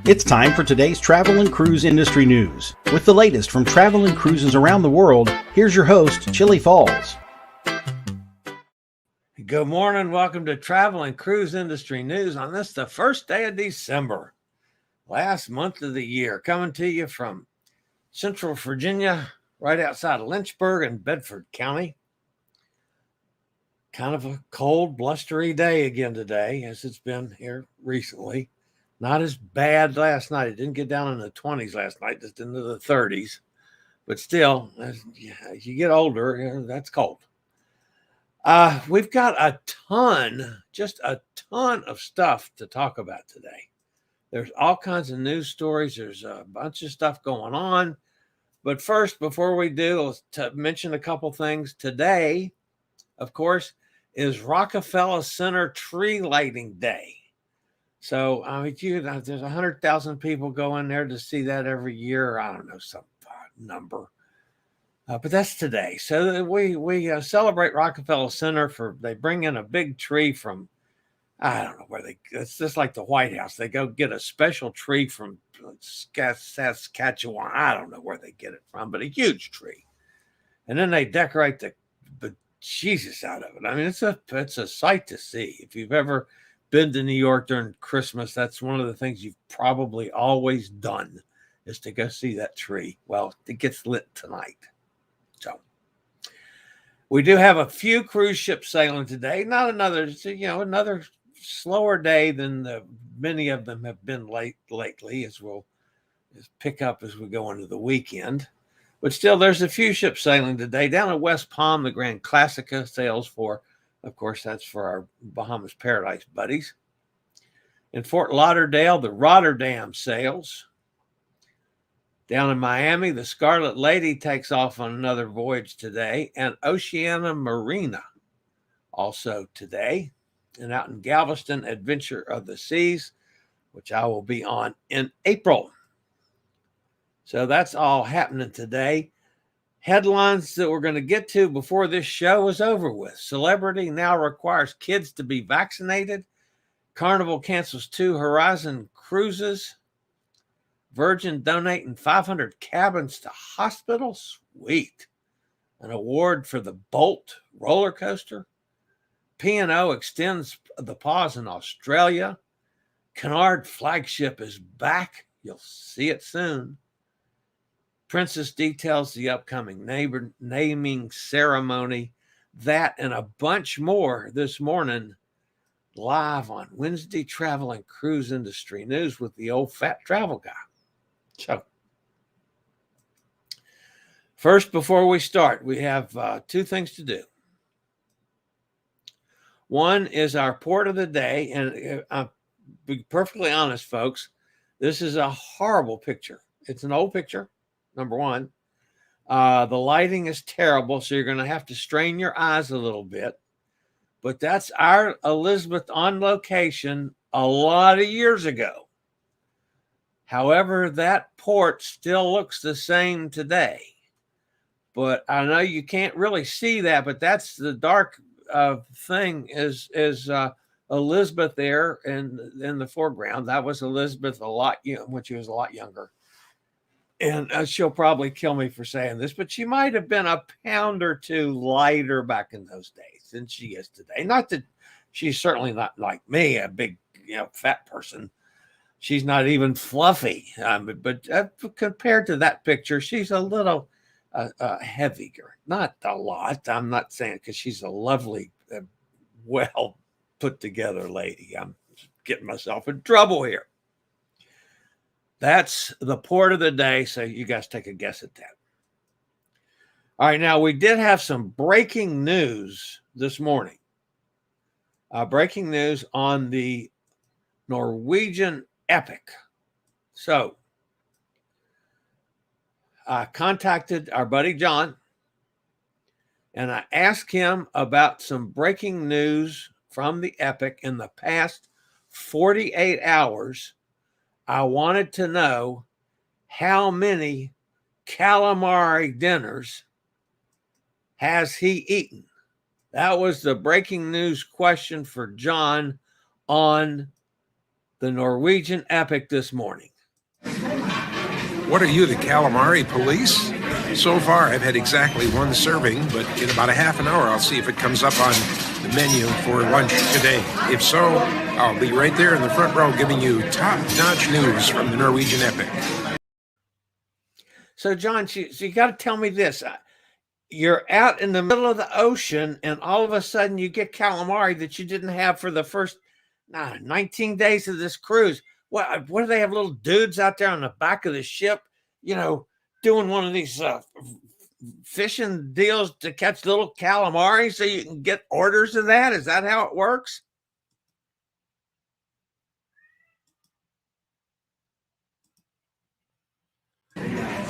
It's time for today's travel and cruise industry news. With the latest from travel and cruises around the world, here's your host, Chillie Falls. Good morning. Welcome to Travel and Cruise Industry News on this, the first day of December, last month of the year, coming to you from Central Virginia, right outside of Lynchburg in Bedford County. Kind of a cold, blustery day again today, as it's been here recently. Not as bad last night. It didn't get down in the 20s last night, just into the 30s. But still, as you get older, that's cold. We've got just a ton of stuff to talk about today. There's all kinds of news stories. There's a bunch of stuff going on. But first, before we do, let's mention a couple things. Today, of course, is Rockefeller Center Tree Lighting Day. So, there's 100,000 people go in there to see that every year. I don't know, some number. But that's today. So we celebrate Rockefeller Center they bring in a big tree from, I don't know where it's just like the White House. They go get a special tree from Saskatchewan. I don't know where they get it from, but a huge tree. And then they decorate the Jesus out of it. I mean, it's a sight to see. If you've ever been to New York during Christmas, that's one of the things you've probably always done is to go see that tree. Well, it gets lit tonight. So we do have a few cruise ships sailing today. Not another slower day than many of them have been lately, as we'll pick up as we go into the weekend. But still, there's a few ships sailing today. Down at West Palm, the Grand Classica sails for, of course, that's for our Bahamas Paradise buddies. In Fort Lauderdale, the Rotterdam sails. Down in Miami, the Scarlet Lady takes off on another voyage today, and Oceana Marina also today. And out in Galveston, Adventure of the Seas, which I will be on in April. So that's all happening today. Headlines that we're going to get to before this show is over with. Celebrity now requires kids to be vaccinated. Carnival cancels 2 Horizon cruises. Virgin donating 500 cabins to hospitals. Sweet. An award for the Bolt roller coaster. P&O extends the pause in Australia. Cunard flagship is back. You'll see it soon. Princess details the upcoming naming ceremony. That and a bunch more this morning live on Wednesday Travel and Cruise Industry News with the old fat travel guy. So first, before we start, we have 2 things to do. One is our port of the day. And I'll be perfectly honest, folks, this is a horrible picture. It's an old picture. Number one, the lighting is terrible, so you're going to have to strain your eyes a little bit. But that's our Elizabeth on location a lot of years ago. However, that port still looks the same today. But I know you can't really see that, but that's the dark thing is Elizabeth there in the foreground. That was Elizabeth when she was a lot younger. And she'll probably kill me for saying this, but she might have been a pound or 2 lighter back in those days than she is today. Not that she's certainly not like me, a big, fat person. She's not even fluffy. But compared to that picture, she's a little heavier. Not a lot. I'm not saying because she's a lovely, well put together lady. I'm getting myself in trouble here. That's the port of the day, so you guys take a guess at that. All right, now we did have some breaking news this morning. Breaking news on the Norwegian Epic. So I contacted our buddy John, and I asked him about some breaking news from the Epic in the past 48 hours. I wanted to know how many calamari dinners has he eaten? That was the breaking news question for John on the Norwegian Epic this morning. What are you, the calamari police? So far, I've had exactly one serving, but in about a half an hour, I'll see if it comes up on the menu for lunch today. If so, I'll be right there in the front row giving you top-notch news from the Norwegian epic. So, John, so you got to tell me this. You're out in the middle of the ocean, and all of a sudden you get calamari that you didn't have for the first 19 days of this cruise. What do they have, little dudes out there on the back of the ship, doing one of these fishing deals to catch little calamari so you can get orders of that? Is that how it works?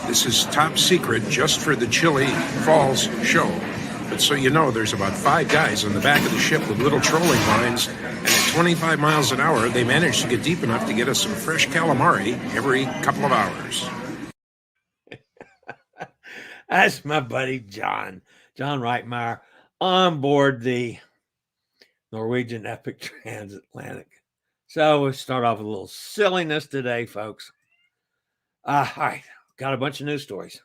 This is top secret just for the Chillie Falls show. But so you know, there's about 5 guys on the back of the ship with little trolling lines, and at 25 miles an hour, they manage to get deep enough to get us some fresh calamari every couple of hours. That's my buddy John Reitmeyer on board the Norwegian Epic Transatlantic. So we'll start off with a little silliness today, folks. All right, got a bunch of news stories.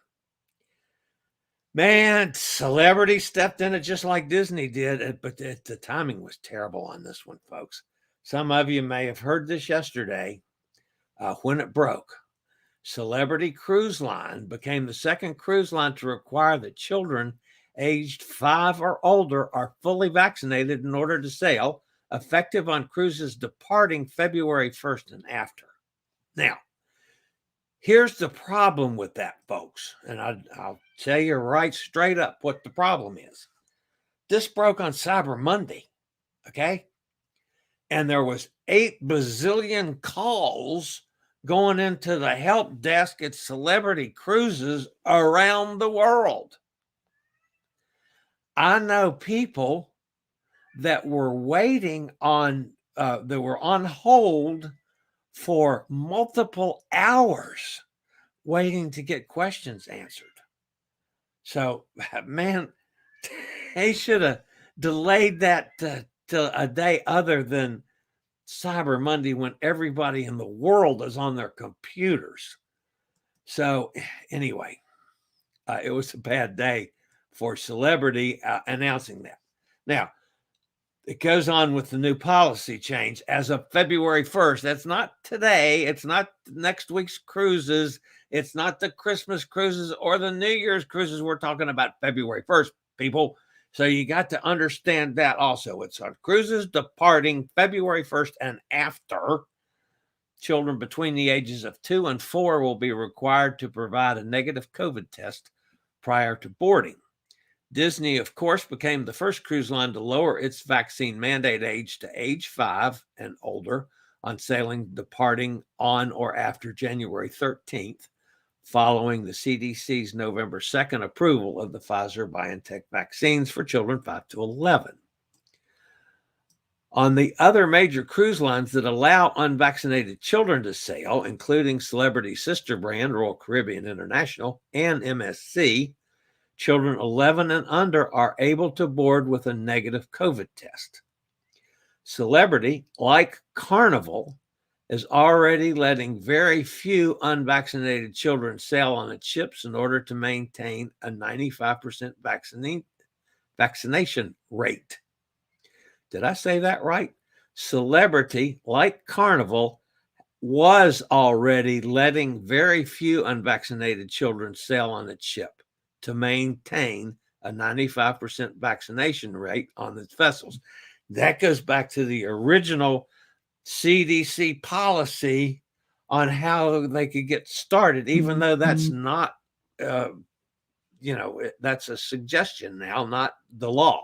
Man, celebrity stepped in it just like Disney did, but the timing was terrible on this one, folks. Some of you may have heard this yesterday when it broke. Celebrity Cruise Line became the second cruise line to require that children aged 5 or older are fully vaccinated in order to sail, effective on cruises departing February 1st and after. Now, here's the problem with that, folks, and I'll tell you right straight up what the problem is. This broke on Cyber Monday, okay? And there was 8 bazillion calls going into the help desk at Celebrity Cruises around the world. I know people that were waiting on, that were on hold for multiple hours waiting to get questions answered. So, man, they should have delayed that till a day other than Cyber Monday when everybody in the world is on their computers. So anyway, it was a bad day for Celebrity announcing that. Now, it goes on with the new policy change as of February 1st. That's not today. It's not next week's cruises. It's not the Christmas cruises or the New Year's cruises. We're talking about February 1st, people. So you got to understand that also. It's on cruises departing February 1st and after. Children between the ages of 2 and 4 will be required to provide a negative COVID test prior to boarding. Disney, of course, became the first cruise line to lower its vaccine mandate age to age 5 and older on sailing departing on or after January 13th, following the CDC's November 2nd approval of the Pfizer-BioNTech vaccines for children 5 to 11. On the other major cruise lines that allow unvaccinated children to sail, including Celebrity sister brand Royal Caribbean International and MSC, children 11 and under are able to board with a negative COVID test. Celebrity, like Carnival, is already letting very few unvaccinated children sail on its ships in order to maintain a 95% vaccination rate. Did I say that right? Celebrity, like Carnival, was already letting very few unvaccinated children sail on its ship to maintain a 95% vaccination rate on its vessels. That goes back to the original CDC policy on how they could get started, even though that's not, that's a suggestion now, not the law.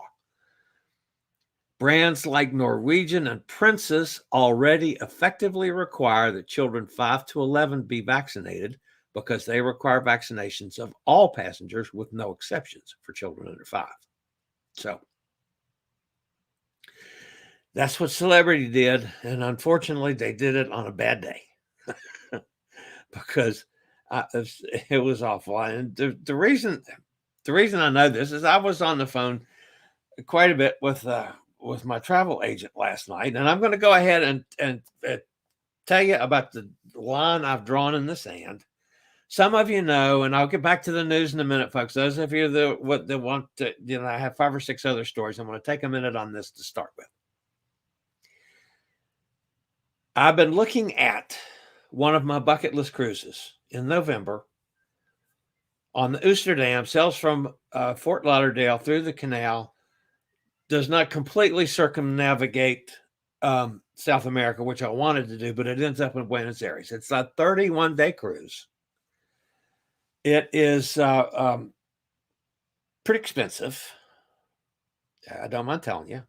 Brands like Norwegian and Princess already effectively require that children 5 to 11 be vaccinated because they require vaccinations of all passengers with no exceptions for children under 5. So that's what Celebrity did. And unfortunately, they did it on a bad day because it was awful. And the reason I know this is I was on the phone quite a bit with my travel agent last night. And I'm going to go ahead and tell you about the line I've drawn in the sand. some of you know, and I'll get back to the news in a minute, folks. Those of you that want to, I have 5 or 6 other stories. I'm going to take a minute on this to start with. I've been looking at one of my bucket list cruises in November on the Oceana, sails from Fort Lauderdale through the canal, does not completely circumnavigate South America, which I wanted to do, but it ends up in Buenos Aires. It's a 31-day cruise. It is pretty expensive. I don't mind telling you.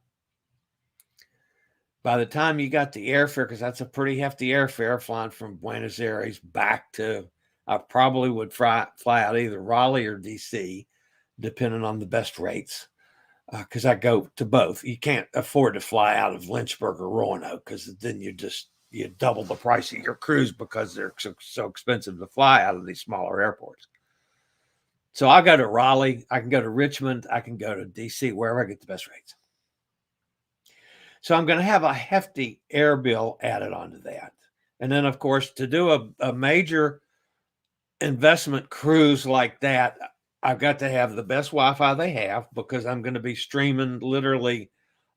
By the time you got the airfare, because that's a pretty hefty airfare flying from Buenos Aires back to, I probably would fly out either Raleigh or DC, depending on the best rates, because I go to both. You can't afford to fly out of Lynchburg or Roanoke, because then you double the price of your cruise because they're so expensive to fly out of these smaller airports. So I go to Raleigh, I can go to Richmond, I can go to DC, wherever I get the best rates. So I'm going to have a hefty air bill added onto that. And then, of course, to do a major investment cruise like that, I've got to have the best Wi-Fi they have, because I'm going to be streaming literally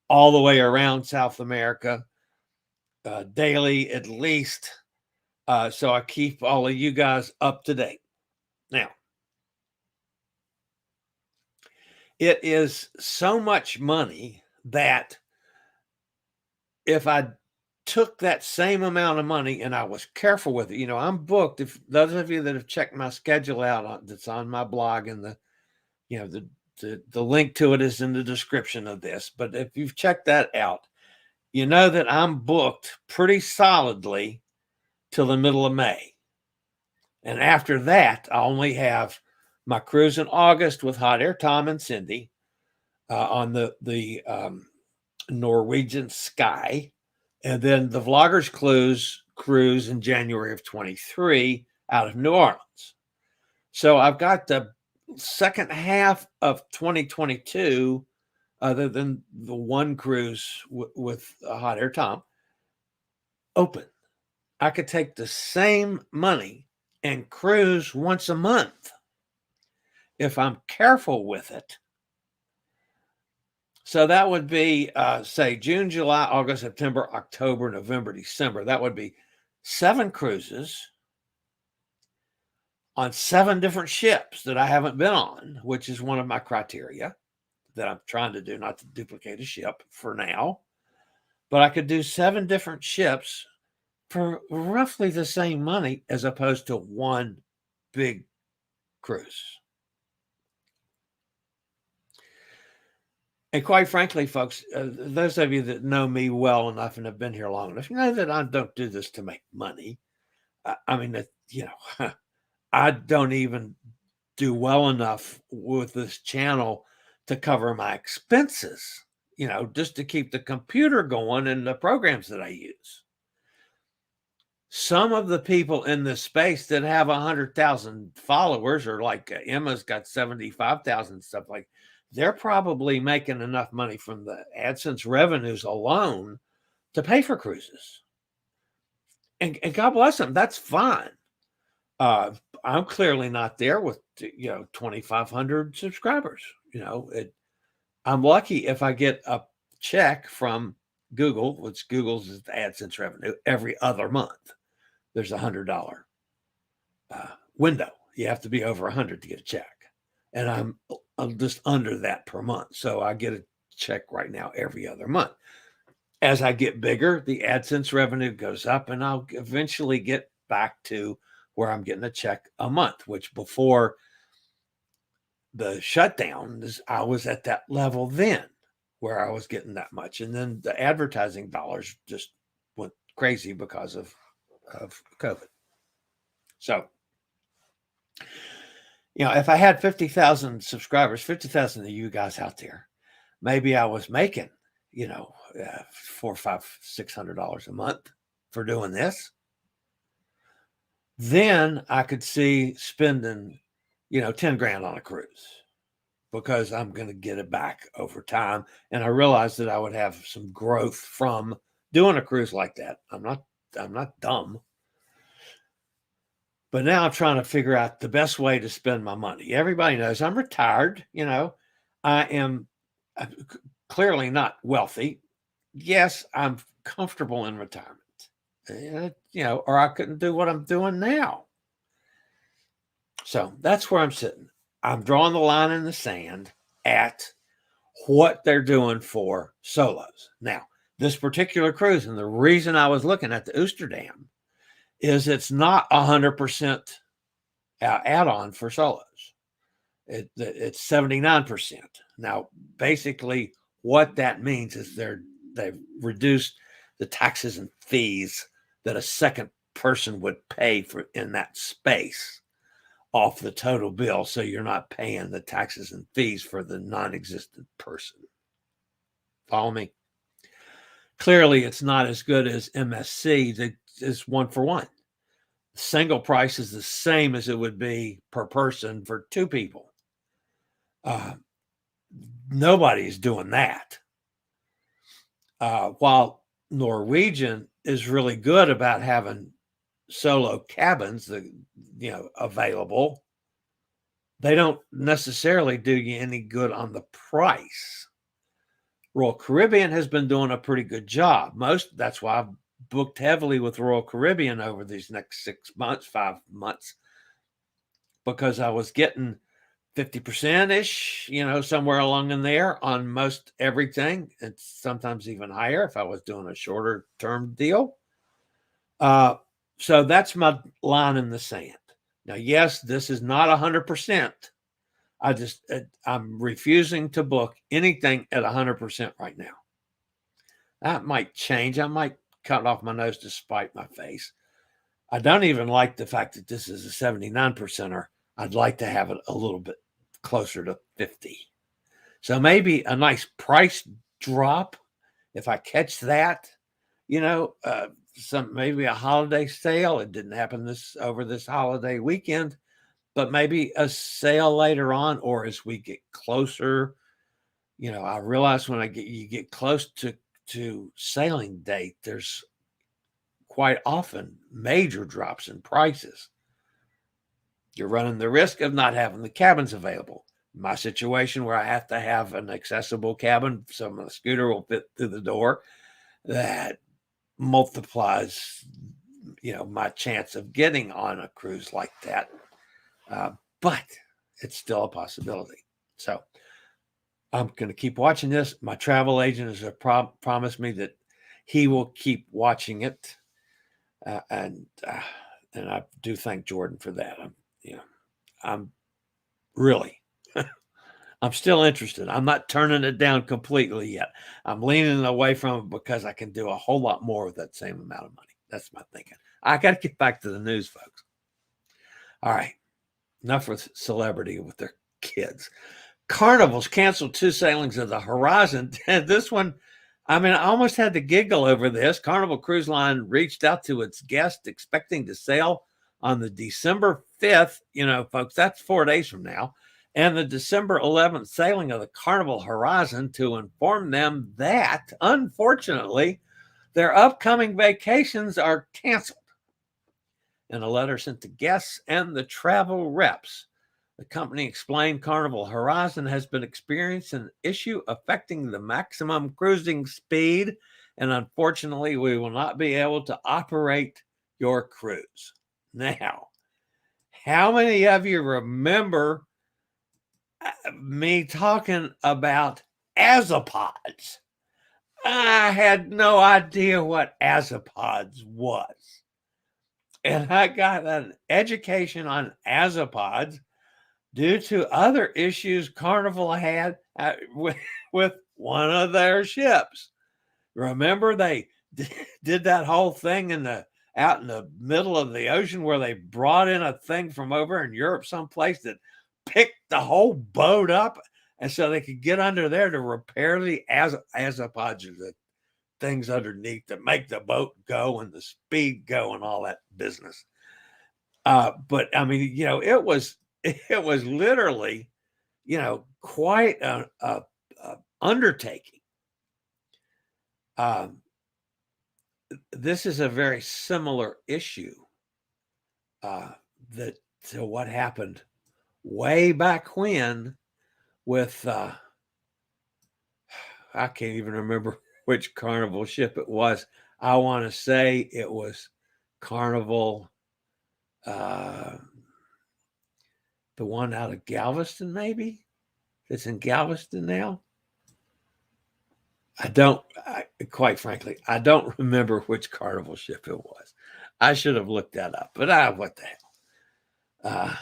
all the way around South America daily at least. So I keep all of you guys up to date. Now, it is so much money that if I took that same amount of money and I was careful with it, I'm booked. If those of you that have checked my schedule out, that's on my blog, and the link to it is in the description of this. But if you've checked that out, you know that I'm booked pretty solidly till the middle of May. And after that, I only have my cruise in August with Hot Air Tom and Cindy on the Norwegian Sky, and then the Vloggers cruise in January of 23 out of New Orleans. So I've got the second half of 2022, other than the one cruise with Hot Air Tom, open. I could take the same money and cruise once a month if I'm careful with it. So that would be, say, June, July, August, September, October, November, December. That would be 7 cruises on 7 different ships that I haven't been on, which is one of my criteria that I'm trying to do, not to duplicate a ship for now. But I could do 7 different ships for roughly the same money as opposed to one big cruise. And quite frankly, folks, those of you that know me well enough and have been here long enough, you know that I don't do this to make money. I mean, I don't even do well enough with this channel to cover my expenses, just to keep the computer going and the programs that I use. Some of the people in this space that have 100,000 followers, or like Emma's got 75,000, stuff like, they're probably making enough money from the AdSense revenues alone to pay for cruises. And God bless them, that's fine. I'm clearly not there with 2,500 subscribers. I'm lucky if I get a check from Google, which Google's is the AdSense revenue, every other month. There's $100 window. You have to be over 100 to get a check. And I'm just under that per month. So I get a check right now every other month. As I get bigger, the AdSense revenue goes up, and I'll eventually get back to where I'm getting a check a month, which before the shutdown, I was at that level then, where I was getting that much. And then the advertising dollars just went crazy because of COVID. So, if I had 50,000 subscribers, 50,000 of you guys out there, maybe I was making, $400, $500, $600 a month for doing this. Then I could see spending, 10 grand on a cruise, because I'm going to get it back over time. And I realized that I would have some growth from doing a cruise like that. I'm not dumb. But now I'm trying to figure out the best way to spend my money. Everybody knows I'm retired. I am clearly not wealthy. Yes, I'm comfortable in retirement, or I couldn't do what I'm doing now. So that's where I'm sitting. I'm drawing the line in the sand at what they're doing for solos. Now, this particular cruise, and the reason I was looking at the Oosterdam is it's not 100% add-on for solos. It's 79%. Now, basically, what that means is they've reduced the taxes and fees that a second person would pay for in that space off the total bill, so you're not paying the taxes and fees for the non-existent person. Follow me? Clearly, it's not as good as MSC. It's 1-for-1. Single price is the same as it would be per person for 2 people. Nobody's doing that. While Norwegian is really good about having solo cabins that available, they don't necessarily do you any good on the price. Royal Caribbean has been doing a pretty good job. That's why I've booked heavily with Royal Caribbean over these next 6 months, 5 months, because I was getting 50%-ish, somewhere along in there on most everything, and sometimes even higher if I was doing a shorter term deal. So that's my line in the sand. Now, yes, this is not 100%. I'm refusing to book anything at 100% right now. That might change. I might cut off my nose to spite my face. I don't even like the fact that this is a 79%er. I'd like to have it a little bit closer to 50. So maybe a nice price drop if I catch that, maybe a holiday sale. It didn't happen over this holiday weekend, but maybe a sale later on, or as we get closer. I realize when you get close to sailing date, there's quite often major drops in prices. You're running the risk of not having the cabins available. My situation where I have to have an accessible cabin so my scooter will fit through the door, that multiplies, my chance of getting on a cruise like that. But it's still a possibility. So I'm going to keep watching this. My travel agent has promised me that he will keep watching it. And I do thank Jordan for that. I'm really, I'm still interested. I'm not turning it down completely yet. I'm leaning away from it because I can do a whole lot more with that same amount of money. That's my thinking. I got to get back to the news, folks. All right. Enough with celebrity with their kids. Carnival's canceled 2 sailings of the Horizon. And this one, I almost had to giggle over this. Carnival Cruise Line reached out to its guests expecting to sail on the December 5th, folks, that's 4 days from now, and the December 11th sailing of the Carnival Horizon to inform them that, unfortunately, their upcoming vacations are canceled. In a letter sent to guests and the travel reps, the company explained Carnival Horizon has been experiencing an issue affecting the maximum cruising speed, and unfortunately, we will not be able to operate your cruise. Now, how many of you remember me talking about azopods? I had no idea what azopods was. And I got an education on azopods due to other issues Carnival had with one of their ships. Remember, they did that whole thing out in the middle of the ocean where they brought in a thing from over in Europe someplace that picked the whole boat up, and so they could get under there to repair the azopods, or the things underneath that make the boat go and the speed go and all that business. But it was literally, quite a undertaking. This is a very similar issue to what happened way back when with I can't even remember which Carnival ship it was. I want to say it was Carnival, the one out of Galveston, maybe. It's in Galveston now. Quite frankly, I don't remember which Carnival ship it was. I should have looked that up, but what the hell?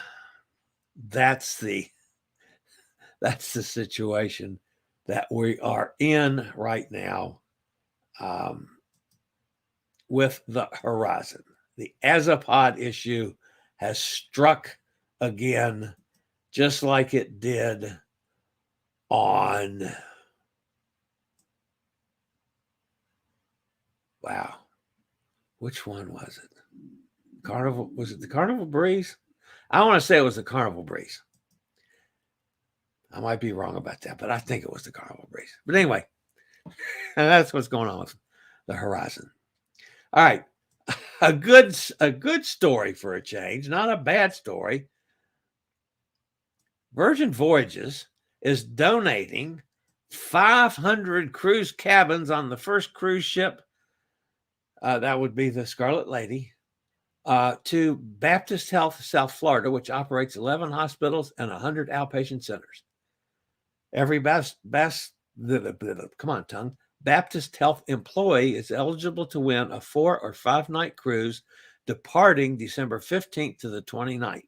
That's the situation that we are in right now with the horizon. The Azapod issue has struck again, just like it did on, wow, which one was it? Carnival, was it the Carnival Breeze? I want to say it was the Carnival Breeze. I might be wrong about that, but I think it was the Carnival Breeze. But anyway, that's what's going on with the horizon. All right. A good story for a change, not a bad story. Virgin Voyages is donating 500 cruise cabins on the first cruise ship, that would be the Scarlet Lady, to Baptist Health South Florida, which operates 11 hospitals and 100 outpatient centers. Every Baptist Health employee is eligible to win a 4 or 5 night cruise departing December 15th to the 29th.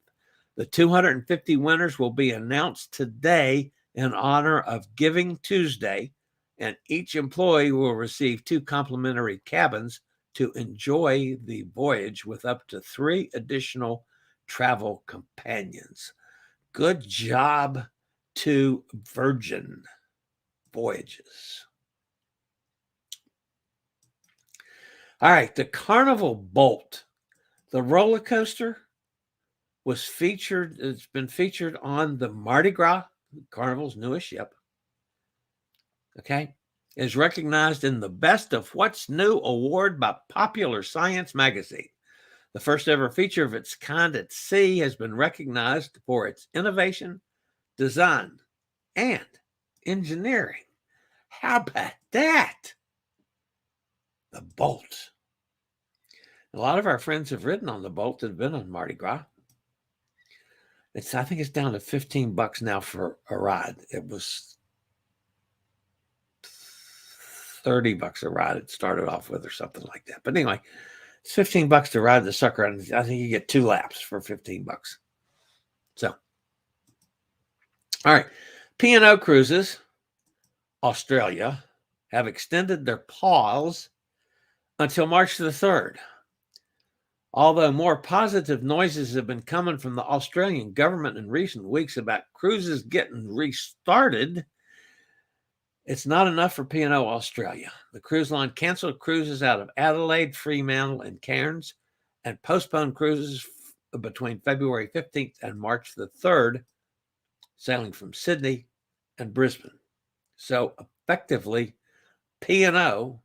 The 250 winners will be announced today in honor of Giving Tuesday, and each employee will receive 2 complimentary cabins to enjoy the voyage with up to 3 additional travel companions. Good job to Virgin Voyages. All right, the Carnival Bolt, the roller coaster, was featured. It's been featured on the Mardi Gras, Carnival's newest ship. Okay, is recognized in the Best of What's New award by Popular Science magazine. The first ever feature of its kind at sea has been recognized for its innovation, design, and engineering. How about that? The Bolt. A lot of our friends have ridden on the Bolt that have been on Mardi Gras. I think it's down to $15 now for a ride. It was $30 a ride it started off with, or something like that. But anyway, it's $15 to ride the sucker, and I think you get 2 laps for $15. So, all right, P&O Cruises, Australia, have extended their pause until March the 3rd. Although more positive noises have been coming from the Australian government in recent weeks about cruises getting restarted, it's not enough for P&O Australia. The cruise line canceled cruises out of Adelaide, Fremantle, and Cairns, and postponed cruises between February 15th and March the 3rd, sailing from Sydney and Brisbane. So effectively, P&O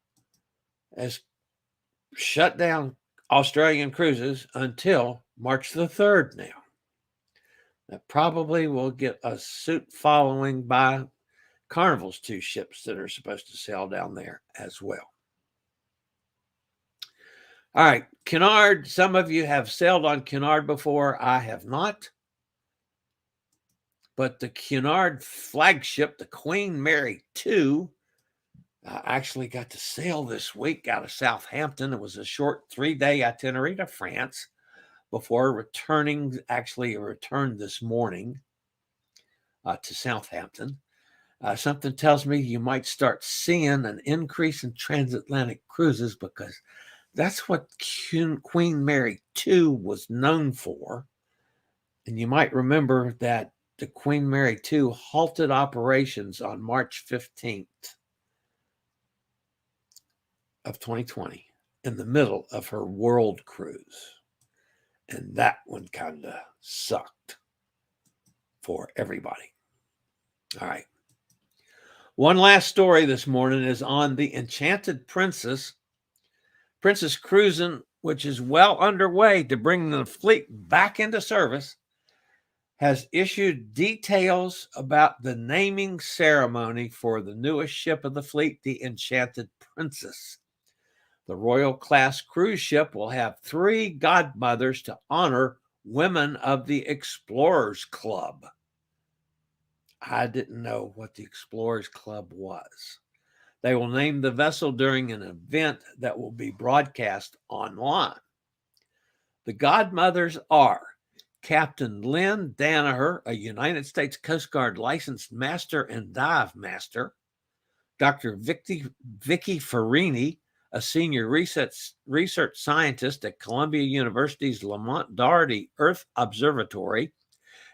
has shut down Australian cruises until March the 3rd now. That probably will get a suit following by Carnival's 2 ships that are supposed to sail down there as well. All right, Cunard. Some of you have sailed on Cunard before. I have not. But the Cunard flagship, the Queen Mary 2, actually got to sail this week out of Southampton. It was a short 3-day itinerary to France before returning, actually returned this morning to Southampton. Something tells me you might start seeing an increase in transatlantic cruises, because that's what Queen Mary 2 was known for. And you might remember that the Queen Mary 2 halted operations on March 15th. Of 2020 in the middle of her world cruise. And that one kind of sucked for everybody. All right. One last story this morning is on the Enchanted Princess. Princess cruising which is well underway to bring the fleet back into service, has issued details about the naming ceremony for the newest ship of the fleet, the Enchanted Princess. The Royal Class cruise ship will have 3 godmothers to honor women of the Explorers Club. I didn't know what the Explorers Club was. They will name the vessel during an event that will be broadcast online. The godmothers are Captain Lynn Danaher, a United States Coast Guard licensed master and dive master, Dr. Vicky Farini, a senior research scientist at Columbia University's Lamont Doherty Earth Observatory,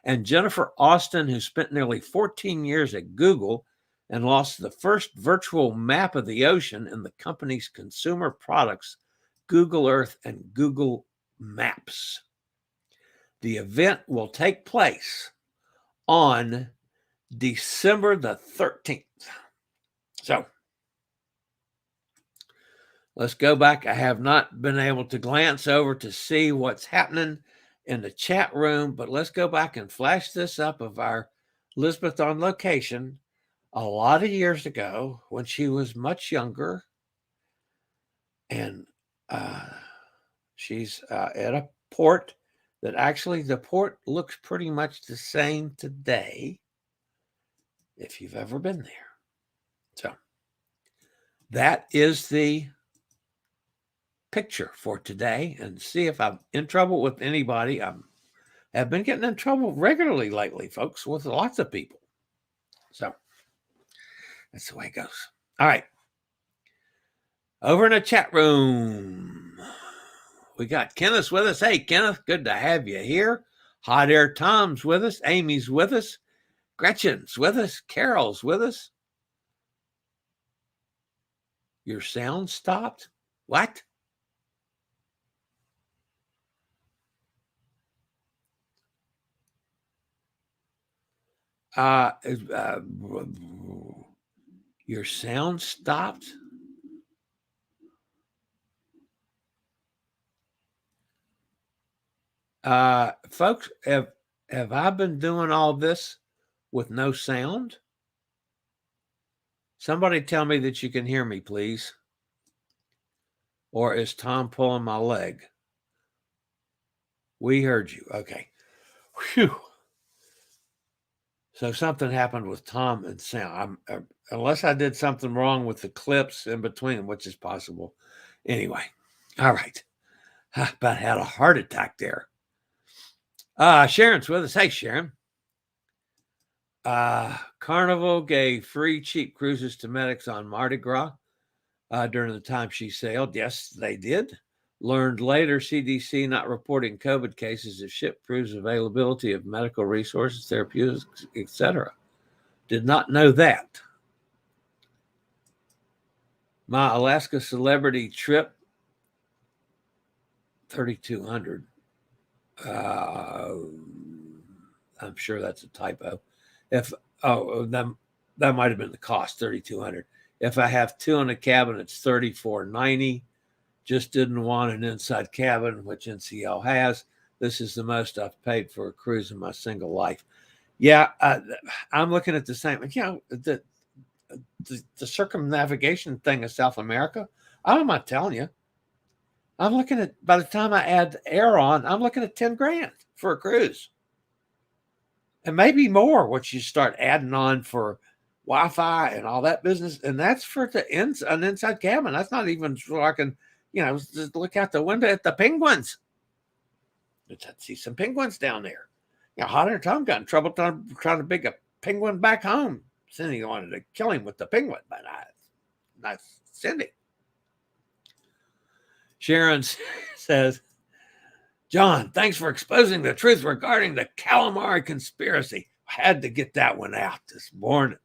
and Jennifer Austin, who spent nearly 14 years at Google and lost the first virtual map of the ocean in the company's consumer products, Google Earth and Google Maps. The event will take place on December the 13th. So let's go back. I have not been able to glance over to see what's happening in the chat room, but let's go back and flash this up of our Elizabeth on location a lot of years ago when she was much younger. And she's at a port that actually the port looks pretty much the same today if you've ever been there. So that is the picture for today, and see if I'm in trouble with anybody. I've been getting in trouble regularly lately, folks, with lots of people. So that's the way it goes. All right. Over in the chat room, we got Kenneth with us. Hey, Kenneth, good to have you here. Hot Air Tom's with us. Amy's with us. Gretchen's with us. Carol's with us. Your sound stopped? What? Your sound stopped? Folks, have I been doing all this with no sound? Somebody tell me that you can hear me, please. Or is Tom pulling my leg? We heard you. Okay. Whew. So something happened with Tom and sound. Unless I did something wrong with the clips in between, which is possible. Anyway, all right. I about had a heart attack there. Sharon's with us. Hey, Sharon. Carnival gave free cheap cruises to medics on Mardi Gras during the time she sailed. Yes, they did. Learned later CDC not reporting COVID cases as ship proves availability of medical resources, therapeutics, etc. Did not know that. My Alaska celebrity trip, 3,200. I'm sure that's a typo. That might have been the cost, 3,200. If I have 2 in the cabin, it's 3,490. Just didn't want an inside cabin, which NCL has. This is the most I've paid for a cruise in my single life. Yeah, I'm looking at the same. The circumnavigation thing of South America. I'm not telling you. I'm looking at, by the time I add air on, I'm looking at 10 grand for a cruise. And maybe more once you start adding on for Wi-Fi and all that business. And that's for an inside cabin. That's not even so I can, just look out the window at the penguins. Let's see some penguins down there. Hot Air Tom got in trouble trying to bring a penguin back home. Cindy wanted to kill him with the penguin, but not Cindy. Sharon says, John, thanks for exposing the truth regarding the calamari conspiracy. I had to get that one out this morning.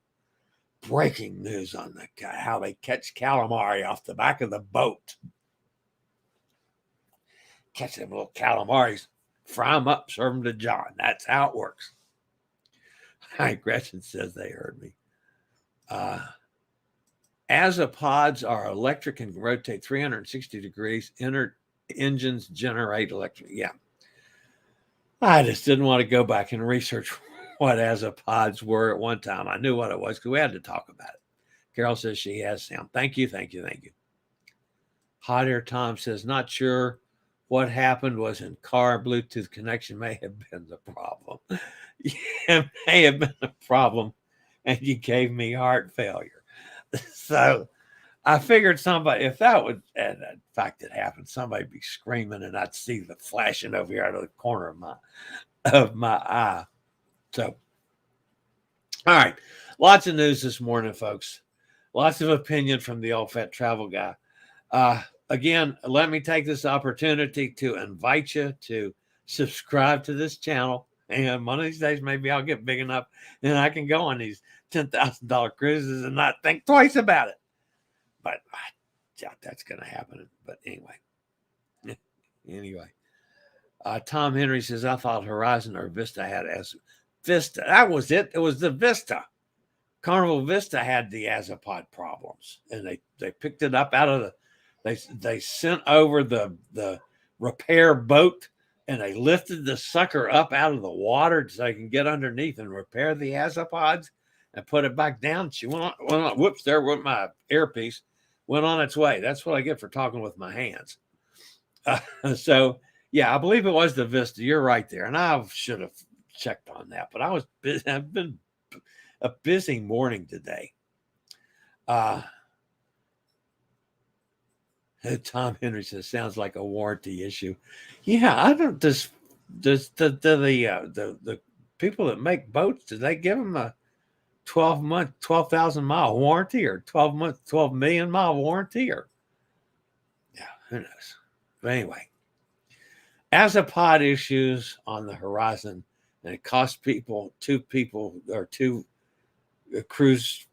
Breaking news on how they catch calamari off the back of the boat. Catch them little calamaris, fry them up, serve them to John. That's how it works. Hi, Gretchen says they heard me. Azapods are electric and can rotate 360 degrees engines generate electric. Yeah. I just didn't want to go back and research what azopods were at one time. I knew what it was because we had to talk about it. Carol says she has sound. Thank you. Hot Air Tom says, not sure what happened was in car. Bluetooth connection may have been the problem. Yeah, it may have been a problem, and you gave me heart failure. So I figured somebody, if that would, and in fact it happened, somebody'd be screaming and I'd see the flashing over here out of the corner of my eye. So, all right. Lots of news this morning, folks. Lots of opinion from the old fat travel guy. Again, let me take this opportunity to invite you to subscribe to this channel. And one of these days, maybe I'll get big enough and I can go on these $10,000 cruises and not think twice about it. But I doubt that's going to happen. But anyway. Tom Henry says, I thought Horizon or Vista had as Vista. That was it. It was the Vista. Carnival Vista had the azopod problems, and they picked it up out of the. They sent over the repair boat, and they lifted the sucker up out of the water so they can get underneath and repair the azopods and put it back down. She went on. Whoops! There went my earpiece. Went on its way. That's what I get for talking with my hands. So. Yeah, I believe it was the Vista. You're right there. And I should have checked on that, but I was busy. I've been a busy morning today. Tom Henry says, sounds like a warranty issue. Yeah, I don't, does the people that make boats, do they give them a 12,000 mile warranty or 12 million mile warranty? Or yeah, who knows? But anyway. Azopod issues on the horizon, and it cost two cruise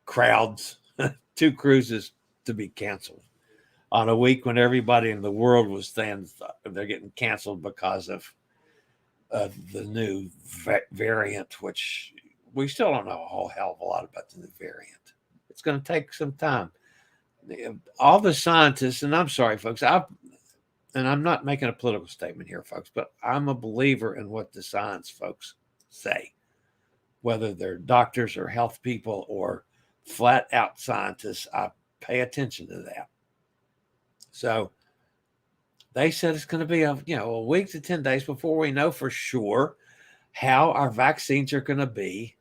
crowds, 2 cruises to be canceled on a week when everybody in the world was saying they're getting canceled because of the new variant, which we still don't know a whole hell of a lot about the new variant. It's going to take some time. All the scientists, and I'm sorry, folks, and I'm not making a political statement here, folks, but I'm a believer in what the science folks say, whether they're doctors or health people or flat out scientists. I pay attention to that. So they said it's going to be a week to 10 days before we know for sure how our vaccines are going to be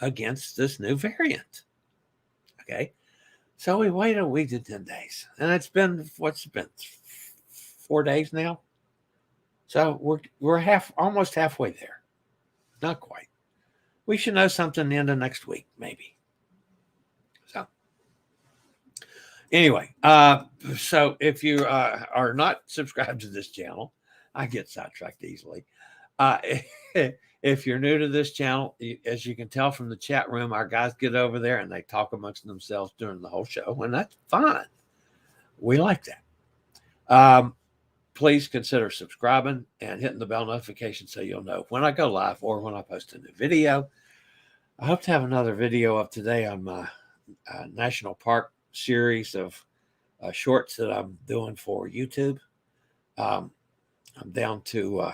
against this new variant. Okay. So we wait a week to 10 days, and it's been, what's it been? 4 days now. So we're almost halfway there. Not quite. We should know something the end of next week, maybe. So anyway, so if you are not subscribed to this channel, I get sidetracked easily. If you're new to this channel, as you can tell from the chat room, our guys get over there and they talk amongst themselves during the whole show, and that's fine. We like that. Please consider subscribing and hitting the bell notification so you'll know when I go live or when I post a new video. I hope to have another video up today on my National Park series of shorts that I'm doing for YouTube. I'm down to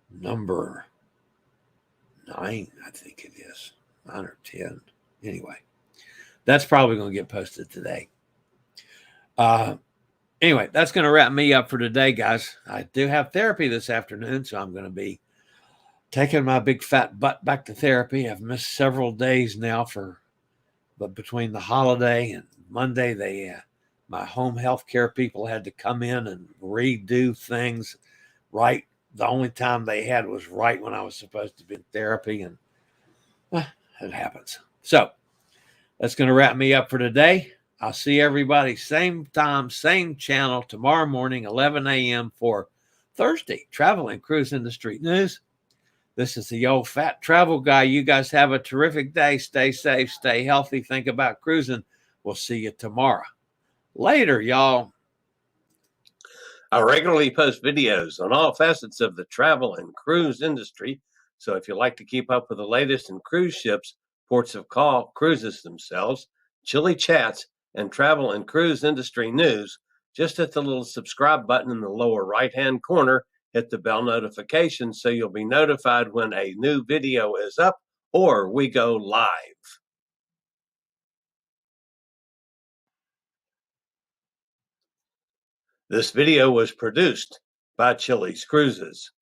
number 9, I think it is. 9 or 10. Anyway, that's probably going to get posted today. Anyway, that's going to wrap me up for today, guys. I do have therapy this afternoon, so I'm going to be taking my big fat butt back to therapy. I've missed several days now but between the holiday and Monday, my home health care people had to come in and redo things right. The only time they had was right when I was supposed to be in therapy, and it happens. So that's going to wrap me up for today. I'll see everybody same time, same channel tomorrow morning, 11 a.m. for Thursday Travel and Cruise Industry News. This is the old fat travel guy. You guys have a terrific day. Stay safe, stay healthy. Think about cruising. We'll see you tomorrow. Later, y'all. I regularly post videos on all facets of the travel and cruise industry. So if you like to keep up with the latest in cruise ships, ports of call, cruises themselves, Chillie chats, and travel and cruise industry news, just hit the little subscribe button in the lower right-hand corner. Hit the bell notification so you'll be notified when a new video is up or we go live. This video was produced by Chillie's Cruises.